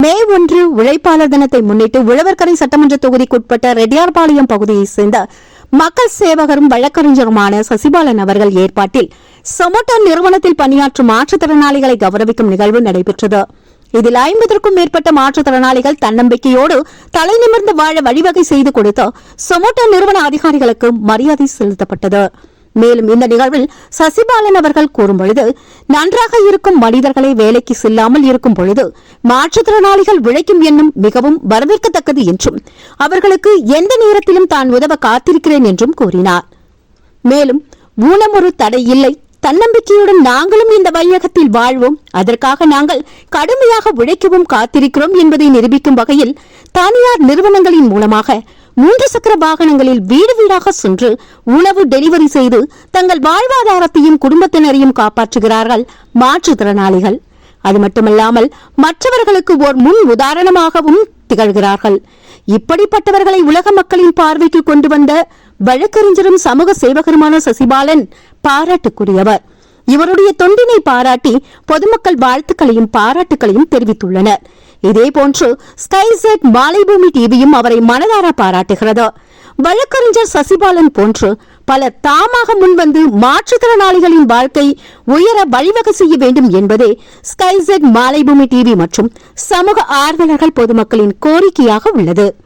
மே 1 உழைப்பாளர் தினத்தை முன்னிட்டு உழவர்கரை சட்டமன்ற தொகுதிக்குட்பட்ட ரெட்டியார்பாளையம் பகுதியைச் சேர்ந்த மக்கள் சேவகரும் வழக்கறிஞருமான சசிபாலன் அவர்கள் ஏற்பாட்டில் சொமோட்டோ நிறுவனத்தில் பணியாற்றும் மாற்றுத்திறனாளிகளை கௌரவிக்கும் நிகழ்வு நடைபெற்றது. இதில் 50க்கும் மேற்பட்ட மாற்றுத்திறனாளிகள் தன்னம்பிக்கையோடு தலை நிமிர்ந்து வாழ வழிவகை செய்து கொடுத்து சொமோட்டோ நிறுவன அதிகாரிகளுக்கு மரியாதை செலுத்தப்பட்டது. மேலும் இந்த நிகழ்வில் சசிபாலன் அவர்கள் கூறும்பொழுது, நன்றாக இருக்கும் மனிதர்களை வேலைக்கு செல்லாமல் இருக்கும் பொழுது மாற்றுத்திறனாளிகள் உழைக்கும் எண்ணம் மிகவும் வரவேற்கத்தக்கது என்றும் அவர்களுக்கு எந்த நேரத்திலும் தான் உதவ காத்திருக்கிறேன் என்றும் கூறினார். மேலும் ஊனமொரு தடை இல்லை, தன்னம்பிக்கையுடன் நாங்களும் இந்த வையகத்தில் வாழ்வோம், அதற்காக நாங்கள் கடுமையாக உழைக்கவும் காத்திருக்கிறோம் என்பதை நிரூபிக்கும் வகையில் தனியார் நிறுவனங்களின் மூலமாக 3 சக்கர வாகனங்களில் வீடு வீடாக சென்று உணவு டெலிவரி செய்து தங்கள் வாழ்வாதாரத்தையும் குடும்பத்தினரையும் காப்பாற்றுகிறார்கள் மாற்றுத்திறனாளிகள். அது மட்டுமல்லாமல் மற்றவர்களுக்கு ஓர் முன் உதாரணமாகவும் திகழ்கிறார்கள். இப்படிப்பட்டவர்களை உலக மக்களின் பார்வைக்கு கொண்டு வந்த வழக்கறிஞரும் சமூக சேவகருமான சசிபாலன் பாராட்டுக்குரியவர். இவருடைய தொண்டினை பாராட்டி பொதுமக்கள் வாழ்த்துக்களையும் பாராட்டுகளையும் தெரிவித்துள்ளனர். இதேபோன்று ஸ்கைசெட் மாலைபூமி டிவியும் அவரை மனதார பாராட்டுகிறது. வழக்கறிஞர் சசிபாலன் போன்று பலர் தாமாக முன்வந்து மாற்றுத்திறனாளிகளின் வாழ்க்கை உயர வழிவகை செய்ய வேண்டும் என்பதே ஸ்கைசெட் மாலைபூமி டிவி மற்றும் சமூக ஆர்வலர்கள் பொதுமக்களின் கோரிக்கையாக உள்ளது.